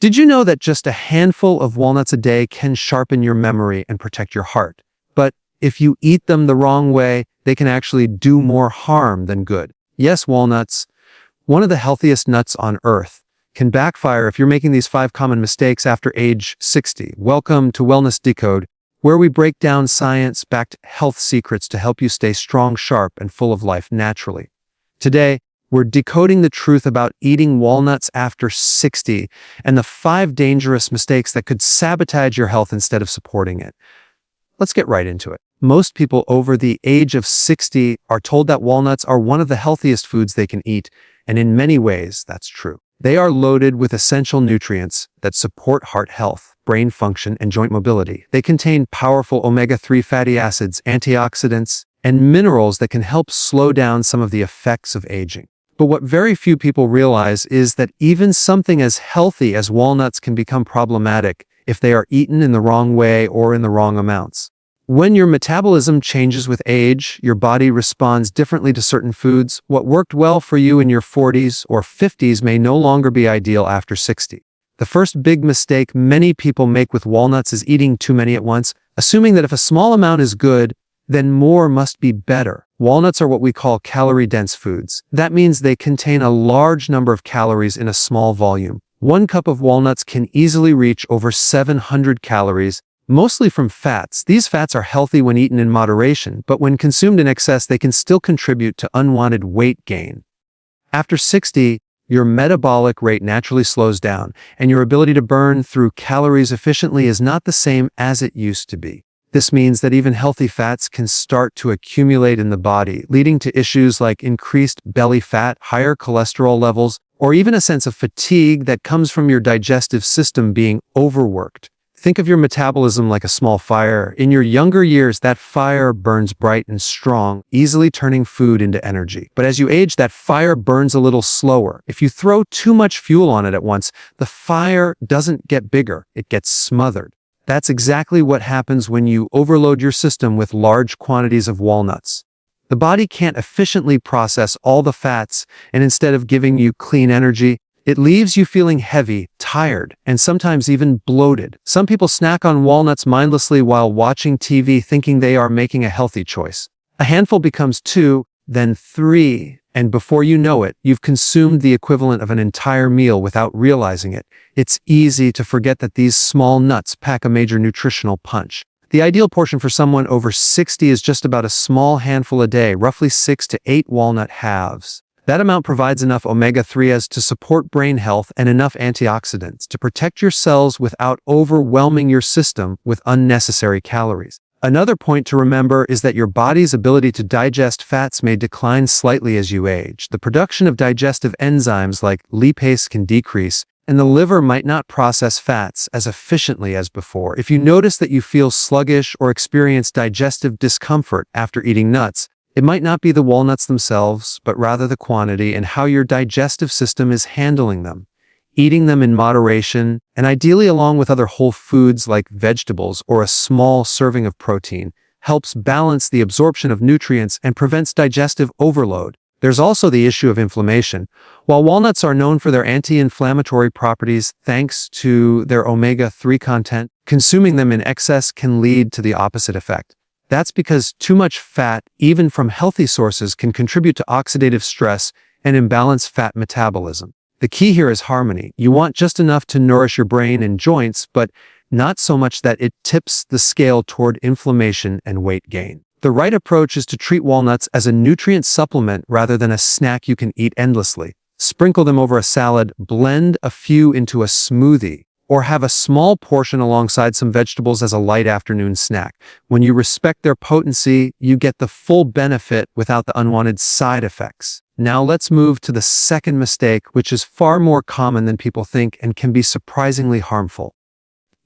Did you know that just a handful of walnuts a day can sharpen your memory and protect your heart? But if you eat them the wrong way, they can actually do more harm than good. Yes, walnuts, one of the healthiest nuts on earth, can backfire if you're making these 5 common mistakes after age 60. Welcome to Wellness Decode, where we break down science-backed health secrets to help you stay strong, sharp, and full of life naturally. Today, we're decoding the truth about eating walnuts after 60 and the 5 dangerous mistakes that could sabotage your health instead of supporting it. Let's get right into it. Most people over the age of 60 are told that walnuts are one of the healthiest foods they can eat, and in many ways, that's true. They are loaded with essential nutrients that support heart health, brain function, and joint mobility. They contain powerful omega-3 fatty acids, antioxidants, and minerals that can help slow down some of the effects of aging. But what very few people realize is that even something as healthy as walnuts can become problematic if they are eaten in the wrong way or in the wrong amounts. When your metabolism changes with age, your body responds differently to certain foods. What worked well for you in your 40s or 50s may no longer be ideal after 60. The first big mistake many people make with walnuts is eating too many at once, assuming that if a small amount is good, then more must be better. Walnuts are what we call calorie-dense foods. That means they contain a large number of calories in a small volume. 1 cup of walnuts can easily reach over 700 calories, mostly from fats. These fats are healthy when eaten in moderation, but when consumed in excess, they can still contribute to unwanted weight gain. After 60, your metabolic rate naturally slows down, and your ability to burn through calories efficiently is not the same as it used to be. This means that even healthy fats can start to accumulate in the body, leading to issues like increased belly fat, higher cholesterol levels, or even a sense of fatigue that comes from your digestive system being overworked. Think of your metabolism like a small fire. In your younger years, that fire burns bright and strong, easily turning food into energy. But as you age, that fire burns a little slower. If you throw too much fuel on it at once, the fire doesn't get bigger, it gets smothered. That's exactly what happens when you overload your system with large quantities of walnuts. The body can't efficiently process all the fats, and instead of giving you clean energy, it leaves you feeling heavy, tired, and sometimes even bloated. Some people snack on walnuts mindlessly while watching TV thinking they are making a healthy choice. A handful becomes 2, then 3, and before you know it, you've consumed the equivalent of an entire meal without realizing it. It's easy to forget that these small nuts pack a major nutritional punch. The ideal portion for someone over 60 is just about a small handful a day, roughly 6 to 8 walnut halves. That amount provides enough omega-3s to support brain health and enough antioxidants to protect your cells without overwhelming your system with unnecessary calories. Another point to remember is that your body's ability to digest fats may decline slightly as you age. The production of digestive enzymes like lipase can decrease, and the liver might not process fats as efficiently as before. If you notice that you feel sluggish or experience digestive discomfort after eating nuts, it might not be the walnuts themselves, but rather the quantity and how your digestive system is handling them. Eating them in moderation, and ideally along with other whole foods like vegetables or a small serving of protein, helps balance the absorption of nutrients and prevents digestive overload. There's also the issue of inflammation. While walnuts are known for their anti-inflammatory properties thanks to their omega-3 content, consuming them in excess can lead to the opposite effect. That's because too much fat, even from healthy sources, can contribute to oxidative stress and imbalance fat metabolism. The key here is harmony. You want just enough to nourish your brain and joints, but not so much that it tips the scale toward inflammation and weight gain. The right approach is to treat walnuts as a nutrient supplement rather than a snack you can eat endlessly. Sprinkle them over a salad, blend a few into a smoothie, or have a small portion alongside some vegetables as a light afternoon snack. When you respect their potency, you get the full benefit without the unwanted side effects. Now let's move to the second mistake, which is far more common than people think and can be surprisingly harmful.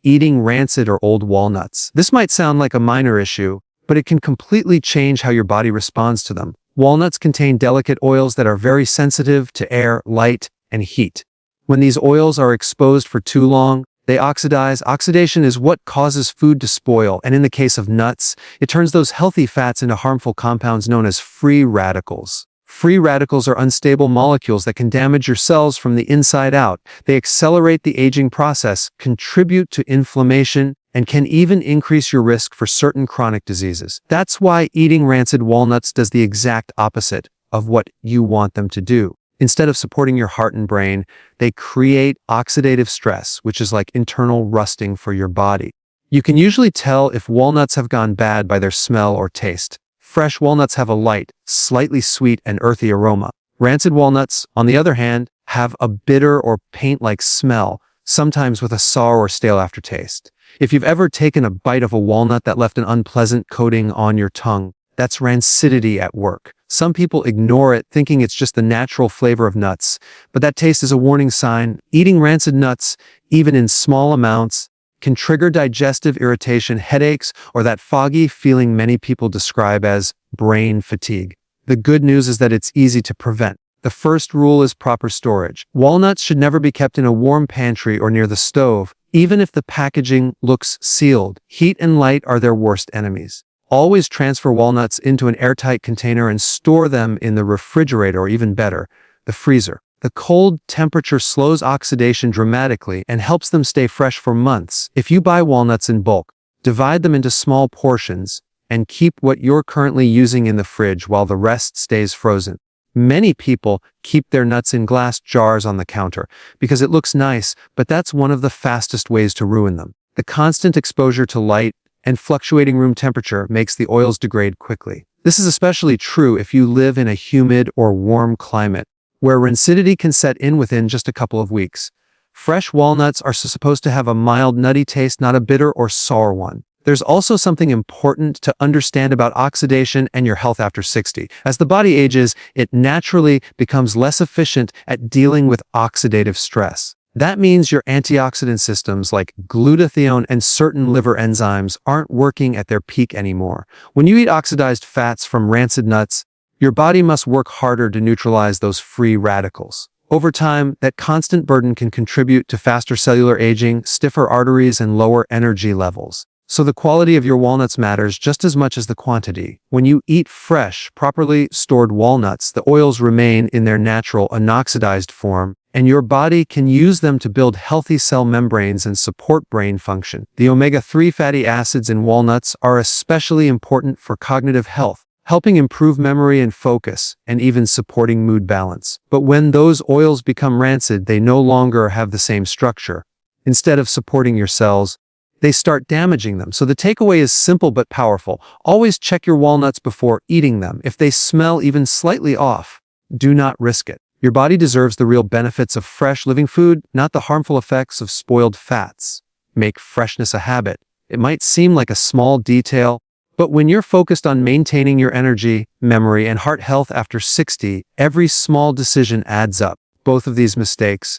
Eating rancid or old walnuts. This might sound like a minor issue, but it can completely change how your body responds to them. Walnuts contain delicate oils that are very sensitive to air, light, and heat. When these oils are exposed for too long, they oxidize. Oxidation is what causes food to spoil, and in the case of nuts, it turns those healthy fats into harmful compounds known as free radicals. Free radicals are unstable molecules that can damage your cells from the inside out. They accelerate the aging process, contribute to inflammation, and can even increase your risk for certain chronic diseases. That's why eating rancid walnuts does the exact opposite of what you want them to do. Instead of supporting your heart and brain, they create oxidative stress, which is like internal rusting for your body. You can usually tell if walnuts have gone bad by their smell or taste. Fresh walnuts have a light, slightly sweet and earthy aroma. Rancid walnuts, on the other hand, have a bitter or paint-like smell, sometimes with a sour or stale aftertaste. If you've ever taken a bite of a walnut that left an unpleasant coating on your tongue, that's rancidity at work. Some people ignore it, thinking it's just the natural flavor of nuts, but that taste is a warning sign. Eating rancid nuts, even in small amounts, can trigger digestive irritation, headaches, or that foggy feeling many people describe as brain fatigue. The good news is that it's easy to prevent. The first rule is proper storage. Walnuts should never be kept in a warm pantry or near the stove, even if the packaging looks sealed. Heat and light are their worst enemies. Always transfer walnuts into an airtight container and store them in the refrigerator, or even better, the freezer. The cold temperature slows oxidation dramatically and helps them stay fresh for months. If you buy walnuts in bulk, divide them into small portions and keep what you're currently using in the fridge while the rest stays frozen. Many people keep their nuts in glass jars on the counter because it looks nice, but that's one of the fastest ways to ruin them. The constant exposure to light and fluctuating room temperature makes the oils degrade quickly. This is especially true if you live in a humid or warm climate, where rancidity can set in within just a couple of weeks. Fresh walnuts are supposed to have a mild nutty taste, not a bitter or sour one. There's also something important to understand about oxidation and your health after 60. As the body ages, it naturally becomes less efficient at dealing with oxidative stress. That means your antioxidant systems like glutathione and certain liver enzymes aren't working at their peak anymore. When you eat oxidized fats from rancid nuts, your body must work harder to neutralize those free radicals. Over time, that constant burden can contribute to faster cellular aging, stiffer arteries, and lower energy levels. So the quality of your walnuts matters just as much as the quantity. When you eat fresh, properly stored walnuts, the oils remain in their natural, unoxidized form, and your body can use them to build healthy cell membranes and support brain function. The omega-3 fatty acids in walnuts are especially important for cognitive health, helping improve memory and focus, and even supporting mood balance. But when those oils become rancid, they no longer have the same structure. Instead of supporting your cells, they start damaging them. So the takeaway is simple but powerful. Always check your walnuts before eating them. If they smell even slightly off, do not risk it. Your body deserves the real benefits of fresh living food, not the harmful effects of spoiled fats. Make freshness a habit. It might seem like a small detail, but when you're focused on maintaining your energy, memory, and heart health after 60, every small decision adds up. Both of these mistakes,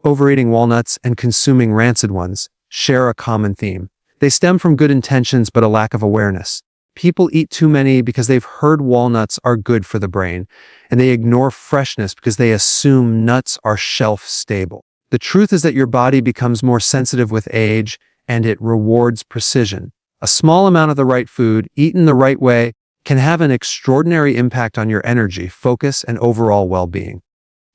overeating walnuts and consuming rancid ones, share a common theme. They stem from good intentions but a lack of awareness. People eat too many because they've heard walnuts are good for the brain, and they ignore freshness because they assume nuts are shelf-stable. The truth is that your body becomes more sensitive with age, and it rewards precision. A small amount of the right food, eaten the right way, can have an extraordinary impact on your energy, focus, and overall well-being.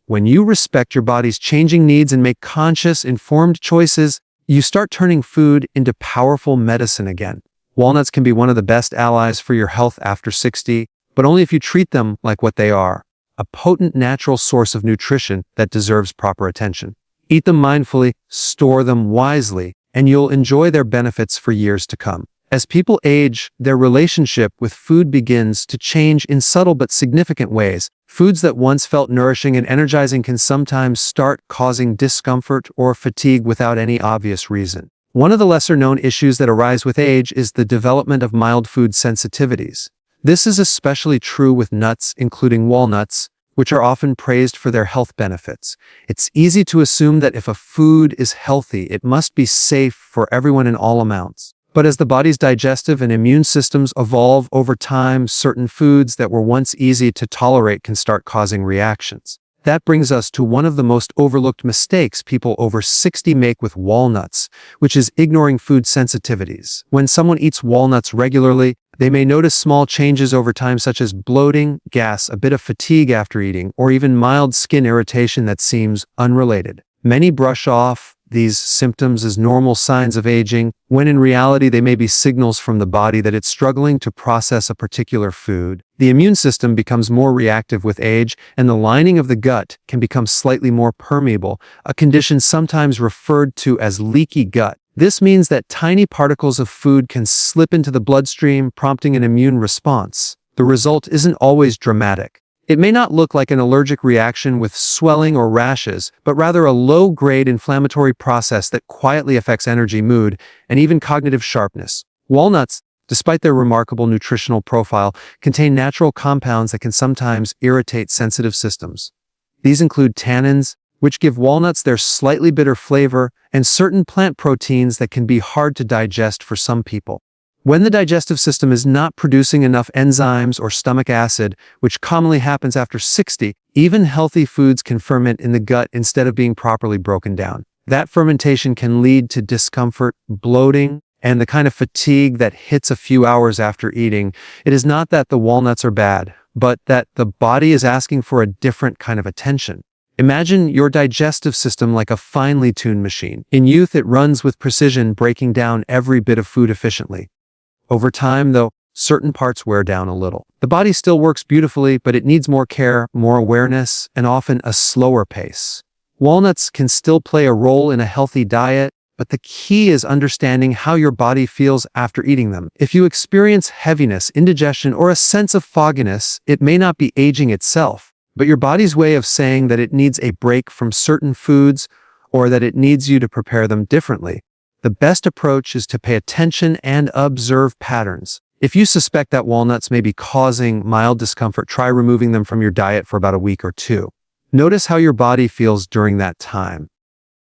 When you respect your body's changing needs and make conscious, informed choices, you start turning food into powerful medicine again. Walnuts can be one of the best allies for your health after 60, but only if you treat them like what they are, a potent natural source of nutrition that deserves proper attention. Eat them mindfully, store them wisely, and you'll enjoy their benefits for years to come. As people age, their relationship with food begins to change in subtle but significant ways. Foods that once felt nourishing and energizing can sometimes start causing discomfort or fatigue without any obvious reason. One of the lesser-known issues that arise with age is the development of mild food sensitivities. This is especially true with nuts, including walnuts, which are often praised for their health benefits. It's easy to assume that if a food is healthy, it must be safe for everyone in all amounts. But as the body's digestive and immune systems evolve over time, certain foods that were once easy to tolerate can start causing reactions. That brings us to one of the most overlooked mistakes people over 60 make with walnuts, which is ignoring food sensitivities. When someone eats walnuts regularly, They may notice small changes over time such as bloating, gas, a bit of fatigue after eating, or even mild skin irritation that seems unrelated. Many brush off these symptoms as normal signs of aging, when in reality they may be signals from the body that it's struggling to process a particular food. The immune system becomes more reactive with age, and the lining of the gut can become slightly more permeable, a condition sometimes referred to as leaky gut. This means that tiny particles of food can slip into the bloodstream, prompting an immune response. The result isn't always dramatic. It may not look like an allergic reaction with swelling or rashes, but rather a low-grade inflammatory process that quietly affects energy, mood, and even cognitive sharpness. Walnuts, despite their remarkable nutritional profile, contain natural compounds that can sometimes irritate sensitive systems. These include tannins, which give walnuts their slightly bitter flavor, and certain plant proteins that can be hard to digest for some people. When the digestive system is not producing enough enzymes or stomach acid, which commonly happens after 60, even healthy foods can ferment in the gut instead of being properly broken down. That fermentation can lead to discomfort, bloating, and the kind of fatigue that hits a few hours after eating. It is not that the walnuts are bad, but that the body is asking for a different kind of attention. Imagine your digestive system like a finely tuned machine. In youth, it runs with precision, breaking down every bit of food efficiently. Over time, though, certain parts wear down a little. The body still works beautifully, but it needs more care, more awareness, and often a slower pace. Walnuts can still play a role in a healthy diet, but the key is understanding how your body feels after eating them. If you experience heaviness, indigestion, or a sense of fogginess, it may not be aging itself, but your body's way of saying that it needs a break from certain foods or that it needs you to prepare them differently. The best approach is to pay attention and observe patterns. If you suspect that walnuts may be causing mild discomfort, try removing them from your diet for about a week or two. Notice how your body feels during that time.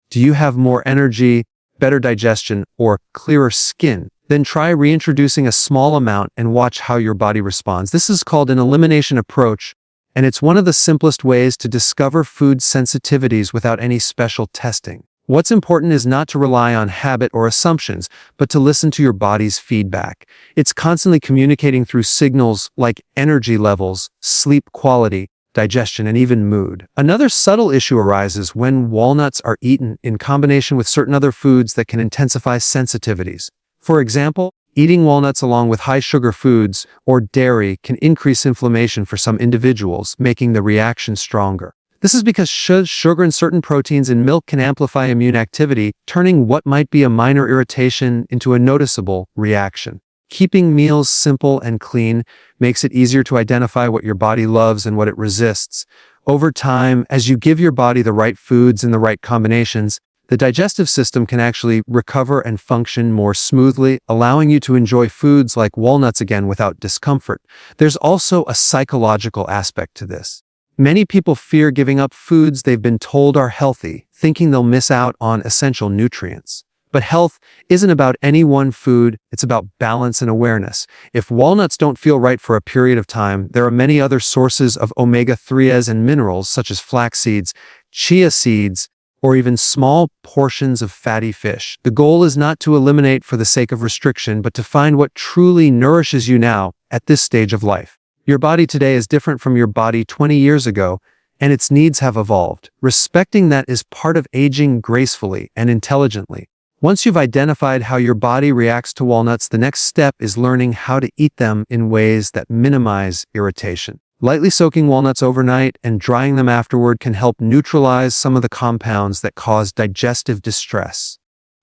Do you have more energy, better digestion, or clearer skin? Then try reintroducing a small amount and watch how your body responds. This is called an elimination approach, and it's one of the simplest ways to discover food sensitivities without any special testing. What's important is not to rely on habit or assumptions, but to listen to your body's feedback. It's constantly communicating through signals like energy levels, sleep quality, digestion, and even mood. Another subtle issue arises when walnuts are eaten in combination with certain other foods that can intensify sensitivities. For example, eating walnuts along with high-sugar foods or dairy can increase inflammation for some individuals, making the reaction stronger. This is because sugar and certain proteins in milk can amplify immune activity, turning what might be a minor irritation into a noticeable reaction. Keeping meals simple and clean makes it easier to identify what your body loves and what it resists. Over time, as you give your body the right foods in the right combinations, the digestive system can actually recover and function more smoothly, allowing you to enjoy foods like walnuts again without discomfort. There's also a psychological aspect to this. Many people fear giving up foods they've been told are healthy, thinking they'll miss out on essential nutrients. But health isn't about any one food, it's about balance and awareness. If walnuts don't feel right for a period of time, there are many other sources of omega-3s and minerals such as flax seeds, chia seeds, or even small portions of fatty fish. The goal is not to eliminate for the sake of restriction, but to find what truly nourishes you now at this stage of life. Your body today is different from your body 20 years ago, and its needs have evolved. Respecting that is part of aging gracefully and intelligently. Once you've identified how your body reacts to walnuts, the next step is learning how to eat them in ways that minimize irritation. Lightly soaking walnuts overnight and drying them afterward can help neutralize some of the compounds that cause digestive distress.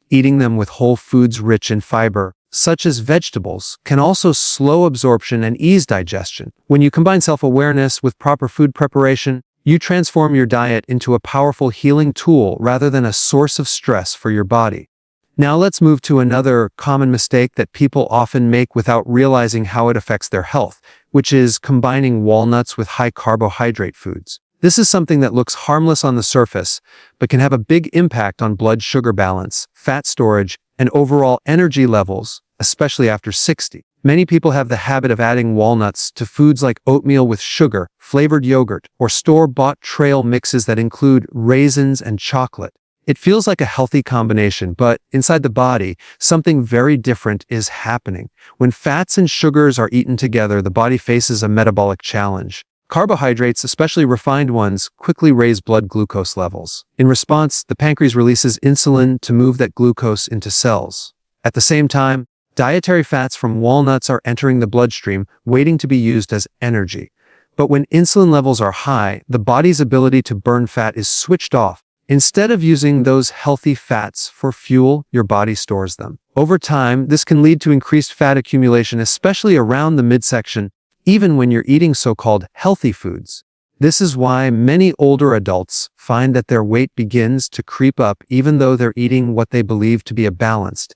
Eating them with whole foods rich in fiber, such as vegetables, can also slow absorption and ease digestion. When you combine self-awareness with proper food preparation, you transform your diet into a powerful healing tool rather than a source of stress for your body. Now let's move to another common mistake that people often make without realizing how it affects their health, which is combining walnuts with high-carbohydrate foods. This is something that looks harmless on the surface, but can have a big impact on blood sugar balance, fat storage, and overall energy levels, especially after 60. Many people have the habit of adding walnuts to foods like oatmeal with sugar, flavored yogurt, or store-bought trail mixes that include raisins and chocolate. It feels like a healthy combination, but inside the body, something very different is happening. When fats and sugars are eaten together, the body faces a metabolic challenge. Carbohydrates, especially refined ones, quickly raise blood glucose levels. In response, the pancreas releases insulin to move that glucose into cells. At the same time, dietary fats from walnuts are entering the bloodstream, waiting to be used as energy. But when insulin levels are high, the body's ability to burn fat is switched off. Instead of using those healthy fats for fuel, your body stores them. Over time, this can lead to increased fat accumulation, especially around the midsection, even when you're eating so-called healthy foods. This is why many older adults find that their weight begins to creep up even though they're eating what they believe to be a balanced.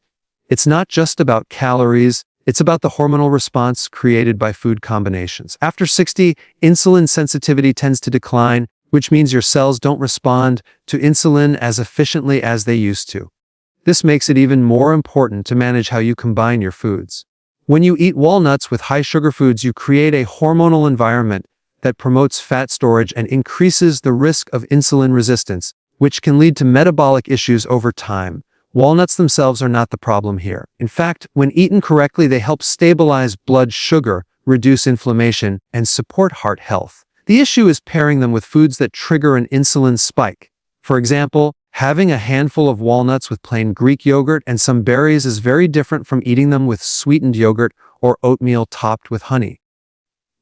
It's not just about calories, it's about the hormonal response created by food combinations. After 60, insulin sensitivity tends to decline, which means your cells don't respond to insulin as efficiently as they used to. This makes it even more important to manage how you combine your foods. When you eat walnuts with high sugar foods, you create a hormonal environment that promotes fat storage and increases the risk of insulin resistance, which can lead to metabolic issues over time. Walnuts themselves are not the problem here. In fact, when eaten correctly, they help stabilize blood sugar, reduce inflammation, and support heart health. The issue is pairing them with foods that trigger an insulin spike. For example, having a handful of walnuts with plain Greek yogurt and some berries is very different from eating them with sweetened yogurt or oatmeal topped with honey.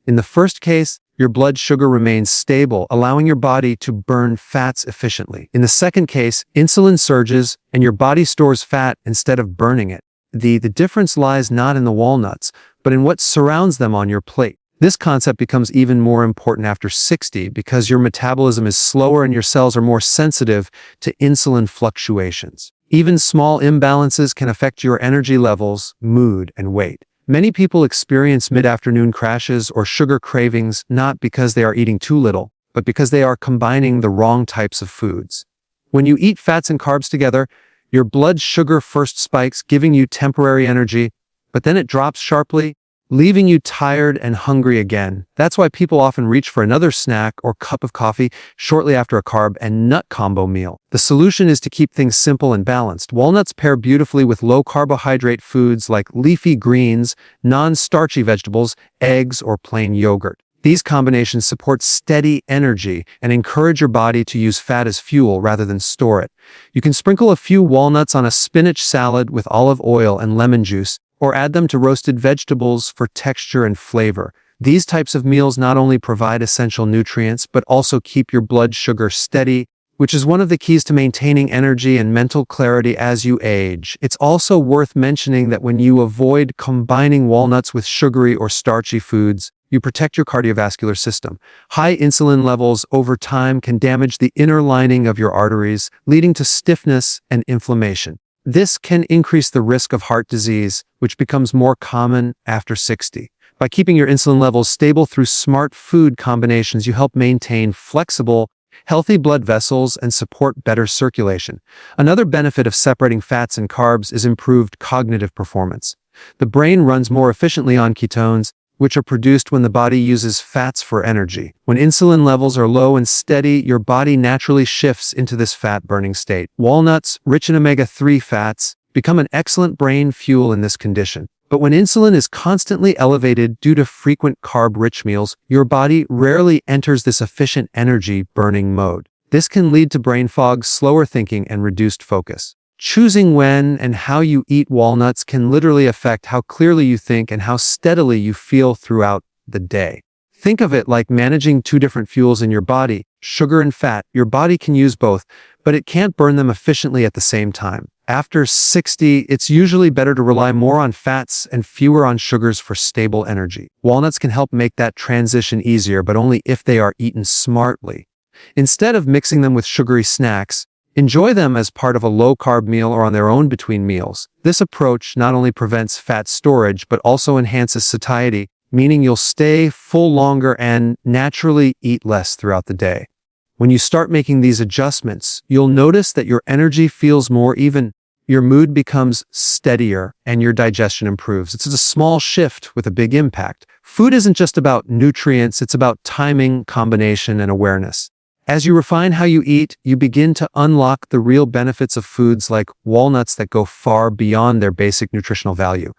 In the first case, your blood sugar remains stable, allowing your body to burn fats efficiently. In the second case, insulin surges and your body stores fat instead of burning it. The difference lies not in the walnuts, but in what surrounds them on your plate. This concept becomes even more important after 60 because your metabolism is slower and your cells are more sensitive to insulin fluctuations. Even small imbalances can affect your energy levels, mood, and weight. Many people experience mid-afternoon crashes or sugar cravings not because they are eating too little, but because they are combining the wrong types of foods. When you eat fats and carbs together, your blood sugar first spikes, giving you temporary energy, but then it drops sharply, leaving you tired and hungry again. That's why people often reach for another snack or cup of coffee shortly after a carb and nut combo meal. The solution is to keep things simple and balanced. Walnuts pair beautifully with low-carbohydrate foods like leafy greens, non-starchy vegetables, eggs, or plain yogurt. These combinations support steady energy and encourage your body to use fat as fuel rather than store it. You can sprinkle a few walnuts on a spinach salad with olive oil and lemon juice, or add them to roasted vegetables for texture and flavor. These types of meals not only provide essential nutrients, but also keep your blood sugar steady, which is one of the keys to maintaining energy and mental clarity as you age. It's also worth mentioning that when you avoid combining walnuts with sugary or starchy foods, you protect your cardiovascular system. High insulin levels over time can damage the inner lining of your arteries, leading to stiffness and inflammation. This can increase the risk of heart disease, which becomes more common after 60. By keeping your insulin levels stable through smart food combinations, you help maintain flexible, healthy blood vessels and support better circulation. Another benefit of separating fats and carbs is improved cognitive performance. The brain runs more efficiently on ketones, which are produced when the body uses fats for energy. When insulin levels are low and steady, your body naturally shifts into this fat-burning state. Walnuts, rich in omega-3 fats, become an excellent brain fuel in this condition. But when insulin is constantly elevated due to frequent carb-rich meals, your body rarely enters this efficient energy-burning mode. This can lead to brain fog, slower thinking, and reduced focus. Choosing when and how you eat walnuts can literally affect how clearly you think and how steadily you feel throughout the day. Think of it like managing two different fuels in your body, sugar and fat. Your body can use both, but it can't burn them efficiently at the same time. After 60, it's usually better to rely more on fats and fewer on sugars for stable energy. Walnuts can help make that transition easier, but only if they are eaten smartly. Instead of mixing them with sugary snacks, enjoy them as part of a low-carb meal or on their own between meals. This approach not only prevents fat storage, but also enhances satiety, meaning you'll stay full longer and naturally eat less throughout the day. When you start making these adjustments, you'll notice that your energy feels more even, your mood becomes steadier, and your digestion improves. It's a small shift with a big impact. Food isn't just about nutrients, it's about timing, combination, and awareness. As you refine how you eat, you begin to unlock the real benefits of foods like walnuts that go far beyond their basic nutritional value.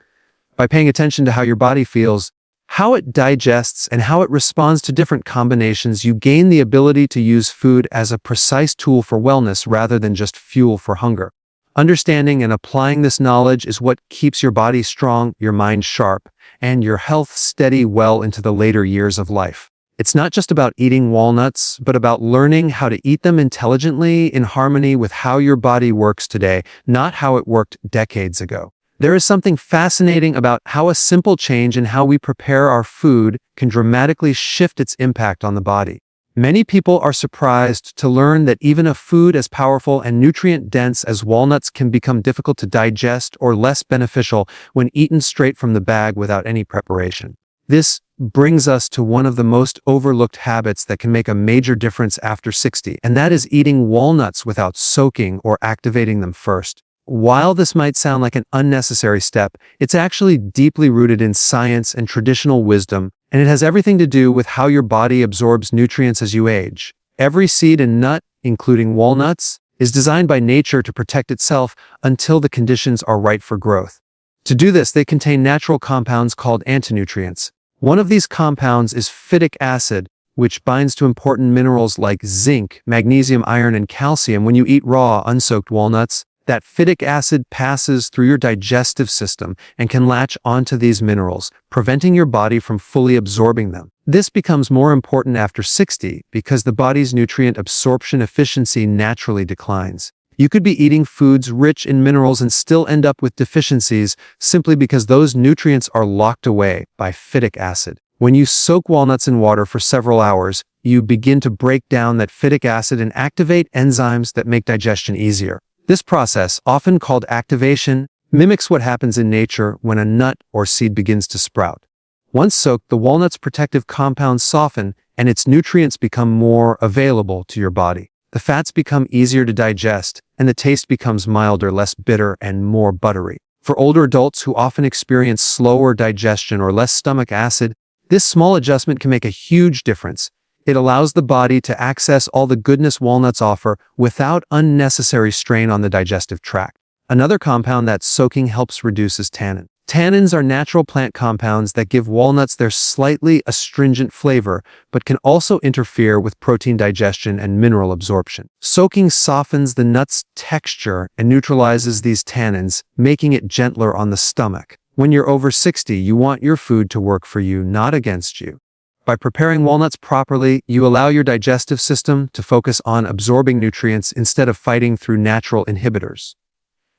By paying attention to how your body feels, how it digests, and how it responds to different combinations, you gain the ability to use food as a precise tool for wellness rather than just fuel for hunger. Understanding and applying this knowledge is what keeps your body strong, your mind sharp, and your health steady well into the later years of life. It's not just about eating walnuts, but about learning how to eat them intelligently in harmony with how your body works today, not how it worked decades ago. There is something fascinating about how a simple change in how we prepare our food can dramatically shift its impact on the body. Many people are surprised to learn that even a food as powerful and nutrient-dense as walnuts can become difficult to digest or less beneficial when eaten straight from the bag without any preparation. This brings us to one of the most overlooked habits that can make a major difference after 60, and that is eating walnuts without soaking or activating them first. While this might sound like an unnecessary step, it's actually deeply rooted in science and traditional wisdom, and it has everything to do with how your body absorbs nutrients as you age. Every seed and nut, including walnuts, is designed by nature to protect itself until the conditions are right for growth. To do this, they contain natural compounds called antinutrients. One of these compounds is phytic acid, which binds to important minerals like zinc, magnesium, iron, and calcium. When you eat raw, unsoaked walnuts, that phytic acid passes through your digestive system and can latch onto these minerals, preventing your body from fully absorbing them. This becomes more important after 60 because the body's nutrient absorption efficiency naturally declines. You could be eating foods rich in minerals and still end up with deficiencies simply because those nutrients are locked away by phytic acid. When you soak walnuts in water for several hours, you begin to break down that phytic acid and activate enzymes that make digestion easier. This process, often called activation, mimics what happens in nature when a nut or seed begins to sprout. Once soaked, the walnut's protective compounds soften and its nutrients become more available to your body. The fats become easier to digest, and the taste becomes milder, less bitter, and more buttery. For older adults who often experience slower digestion or less stomach acid, this small adjustment can make a huge difference. It allows the body to access all the goodness walnuts offer without unnecessary strain on the digestive tract. Another compound that soaking helps reduce is tannin. Tannins are natural plant compounds that give walnuts their slightly astringent flavor, but can also interfere with protein digestion and mineral absorption. Soaking softens the nut's texture and neutralizes these tannins, making it gentler on the stomach. When you're over 60, you want your food to work for you, not against you. By preparing walnuts properly, you allow your digestive system to focus on absorbing nutrients instead of fighting through natural inhibitors.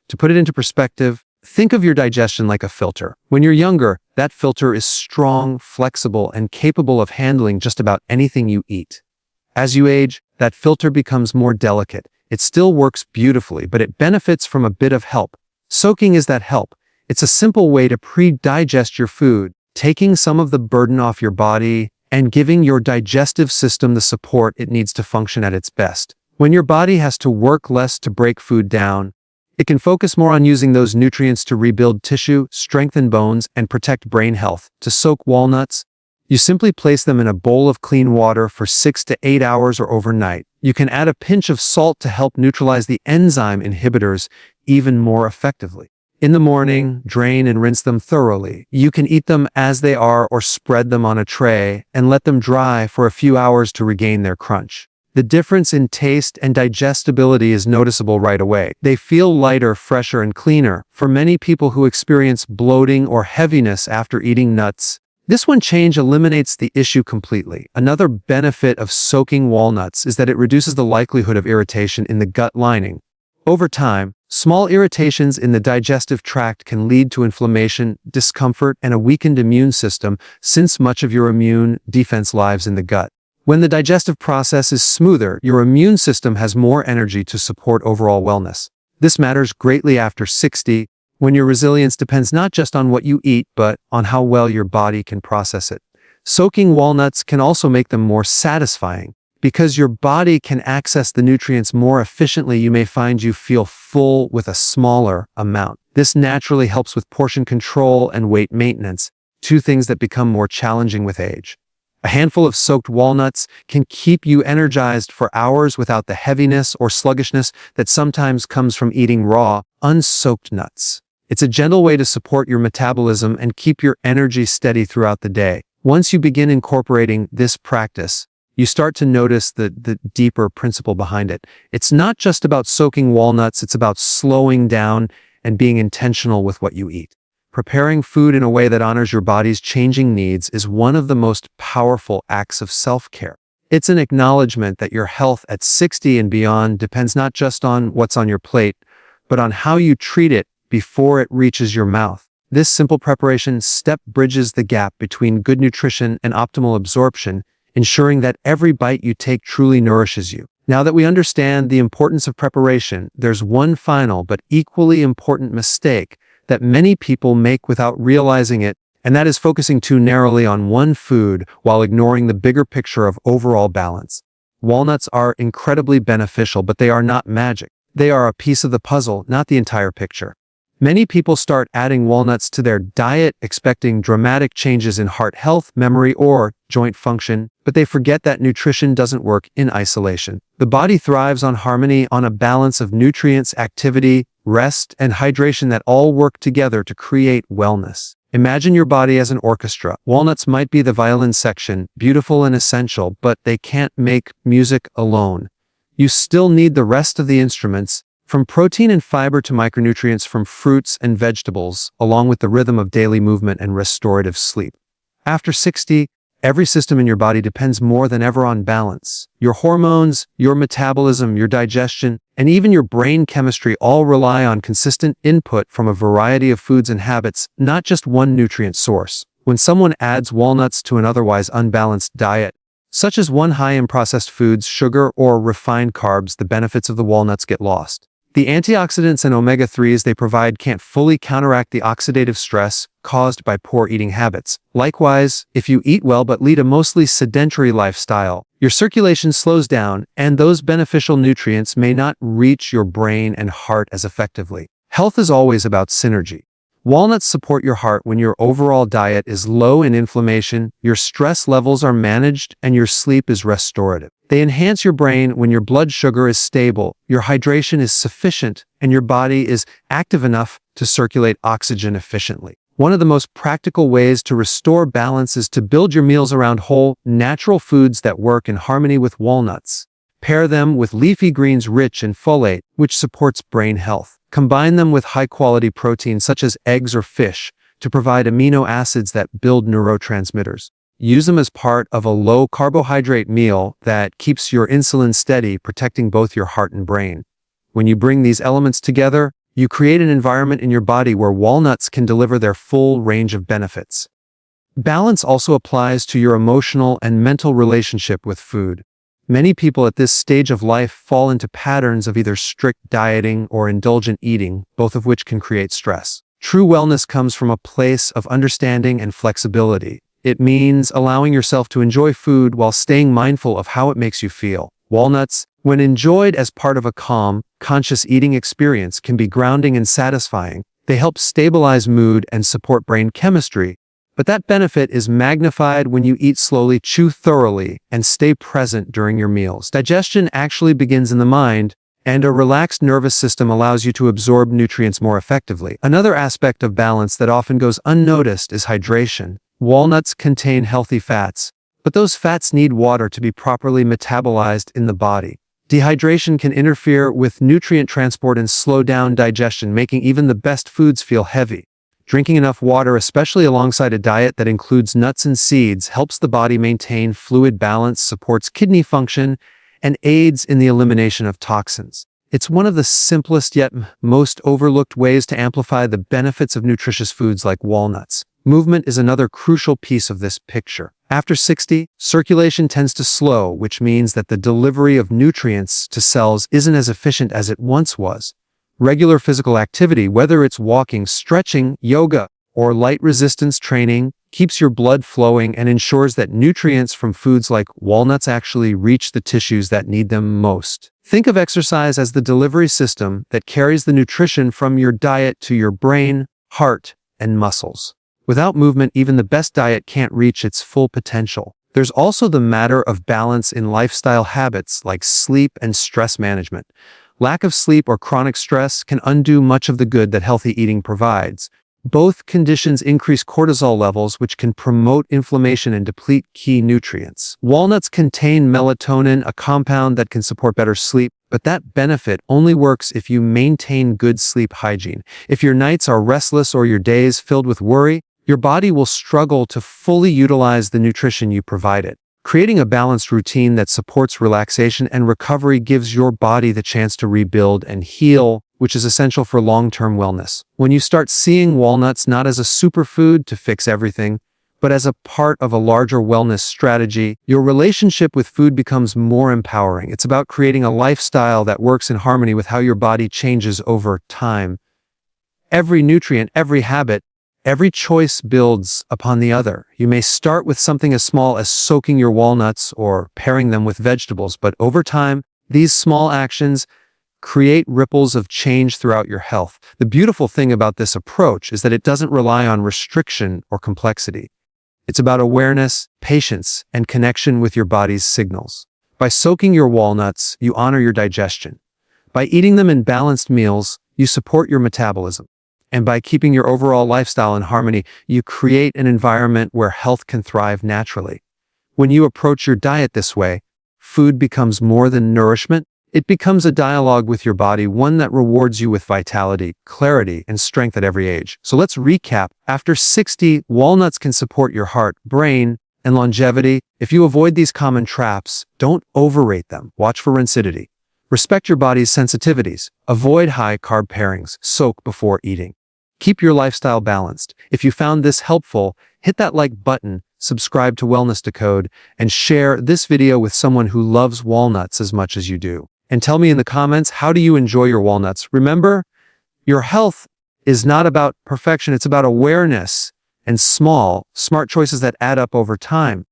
To put it into perspective, think of your digestion like a filter. When you're younger, that filter is strong, flexible, and capable of handling just about anything you eat. As you age, that filter becomes more delicate. It still works beautifully, but it benefits from a bit of help. Soaking is that help. It's a simple way to pre-digest your food, taking some of the burden off your body and giving your digestive system the support it needs to function at its best. When your body has to work less to break food down, it can focus more on using those nutrients to rebuild tissue, strengthen bones, and protect brain health. To soak walnuts, you simply place them in a bowl of clean water for 6 to 8 hours or overnight. You can add a pinch of salt to help neutralize the enzyme inhibitors even more effectively. In the morning, drain and rinse them thoroughly. You can eat them as they are or spread them on a tray and let them dry for a few hours to regain their crunch. The difference in taste and digestibility is noticeable right away. They feel lighter, fresher, and cleaner. For many people who experience bloating or heaviness after eating nuts, this one change eliminates the issue completely. Another benefit of soaking walnuts is that it reduces the likelihood of irritation in the gut lining. Over time, small irritations in the digestive tract can lead to inflammation, discomfort, and a weakened immune system, since much of your immune defense lies in the gut. When the digestive process is smoother, your immune system has more energy to support overall wellness. This matters greatly after 60, when your resilience depends not just on what you eat, but on how well your body can process it. Soaking walnuts can also make them more satisfying. Because your body can access the nutrients more efficiently, you may find you feel full with a smaller amount. This naturally helps with portion control and weight maintenance, two things that become more challenging with age. A handful of soaked walnuts can keep you energized for hours without the heaviness or sluggishness that sometimes comes from eating raw, unsoaked nuts. It's a gentle way to support your metabolism and keep your energy steady throughout the day. Once you begin incorporating this practice, you start to notice the deeper principle behind it. It's not just about soaking walnuts, it's about slowing down and being intentional with what you eat. Preparing food in a way that honors your body's changing needs is one of the most powerful acts of self-care. It's an acknowledgement that your health at 60 and beyond depends not just on what's on your plate, but on how you treat it before it reaches your mouth. This simple preparation step bridges the gap between good nutrition and optimal absorption, ensuring that every bite you take truly nourishes you. Now that we understand the importance of preparation, there's one final but equally important mistake that many people make without realizing it, and that is focusing too narrowly on one food while ignoring the bigger picture of overall balance. Walnuts are incredibly beneficial, but they are not magic. They are a piece of the puzzle, not the entire picture. Many people start adding walnuts to their diet expecting dramatic changes in heart health, memory, or joint function, but they forget that nutrition doesn't work in isolation. The body thrives on harmony, on a balance of nutrients, activity, rest, and hydration that all work together to create wellness. Imagine your body as an orchestra. Walnuts might be the violin section, beautiful and essential, but they can't make music alone. You still need the rest of the instruments, from protein and fiber to micronutrients from fruits and vegetables, along with the rhythm of daily movement and restorative sleep. After 60, every system in your body depends more than ever on balance. Your hormones, your metabolism, your digestion, and even your brain chemistry all rely on consistent input from a variety of foods and habits, not just one nutrient source. When someone adds walnuts to an otherwise unbalanced diet, such as one high in processed foods, sugar, or refined carbs, the benefits of the walnuts get lost. The antioxidants and omega-3s they provide can't fully counteract the oxidative stress caused by poor eating habits. Likewise, if you eat well but lead a mostly sedentary lifestyle, your circulation slows down, and those beneficial nutrients may not reach your brain and heart as effectively. Health is always about synergy. Walnuts support your heart when your overall diet is low in inflammation, your stress levels are managed, and your sleep is restorative. They enhance your brain when your blood sugar is stable, your hydration is sufficient, and your body is active enough to circulate oxygen efficiently. One of the most practical ways to restore balance is to build your meals around whole, natural foods that work in harmony with walnuts. Pair them with leafy greens rich in folate, which supports brain health. Combine them with high-quality proteins such as eggs or fish to provide amino acids that build neurotransmitters. Use them as part of a low-carbohydrate meal that keeps your insulin steady, protecting both your heart and brain. When you bring these elements together, you create an environment in your body where walnuts can deliver their full range of benefits. Balance also applies to your emotional and mental relationship with food. Many people at this stage of life fall into patterns of either strict dieting or indulgent eating, both of which can create stress. True wellness comes from a place of understanding and flexibility. It means allowing yourself to enjoy food while staying mindful of how it makes you feel. Walnuts, when enjoyed as part of a calm, conscious eating experience, can be grounding and satisfying. They help stabilize mood and support brain chemistry, but that benefit is magnified when you eat slowly, chew thoroughly, and stay present during your meals. Digestion actually begins in the mind, and a relaxed nervous system allows you to absorb nutrients more effectively. Another aspect of balance that often goes unnoticed is hydration. Walnuts contain healthy fats, but those fats need water to be properly metabolized in the body. Dehydration can interfere with nutrient transport and slow down digestion, making even the best foods feel heavy. Drinking enough water, especially alongside a diet that includes nuts and seeds, helps the body maintain fluid balance, supports kidney function, and aids in the elimination of toxins. It's one of the simplest yet most overlooked ways to amplify the benefits of nutritious foods like walnuts. Movement is another crucial piece of this picture. After 60, circulation tends to slow, which means that the delivery of nutrients to cells isn't as efficient as it once was. Regular physical activity, whether it's walking, stretching, yoga, or light resistance training, keeps your blood flowing and ensures that nutrients from foods like walnuts actually reach the tissues that need them most. Think of exercise as the delivery system that carries the nutrition from your diet to your brain, heart, and muscles. Without movement, even the best diet can't reach its full potential. There's also the matter of balance in lifestyle habits like sleep and stress management. Lack of sleep or chronic stress can undo much of the good that healthy eating provides. Both conditions increase cortisol levels, which can promote inflammation and deplete key nutrients. Walnuts contain melatonin, a compound that can support better sleep, but that benefit only works if you maintain good sleep hygiene. If your nights are restless or your days filled with worry, your body will struggle to fully utilize the nutrition you provide it. Creating a balanced routine that supports relaxation and recovery gives your body the chance to rebuild and heal, which is essential for long-term wellness. When you start seeing walnuts not as a superfood to fix everything, but as a part of a larger wellness strategy, your relationship with food becomes more empowering. It's about creating a lifestyle that works in harmony with how your body changes over time. Every nutrient, every habit, every choice builds upon the other. You may start with something as small as soaking your walnuts or pairing them with vegetables, but over time, these small actions create ripples of change throughout your health. The beautiful thing about this approach is that it doesn't rely on restriction or complexity. It's about awareness, patience, and connection with your body's signals. By soaking your walnuts, you honor your digestion. By eating them in balanced meals, you support your metabolism. And by keeping your overall lifestyle in harmony, you create an environment where health can thrive naturally. When you approach your diet this way, food becomes more than nourishment. It becomes a dialogue with your body, one that rewards you with vitality, clarity, and strength at every age. So let's recap. After 60, walnuts can support your heart, brain, and longevity. If you avoid these common traps, don't overrate them. Watch for rancidity. Respect your body's sensitivities. Avoid high-carb pairings. Soak before eating. Keep your lifestyle balanced. If you found this helpful, hit that like button, subscribe to Wellness Decode, and share this video with someone who loves walnuts as much as you do. And tell me in the comments, how do you enjoy your walnuts? Remember, your health is not about perfection. It's about awareness and smart choices that add up over time.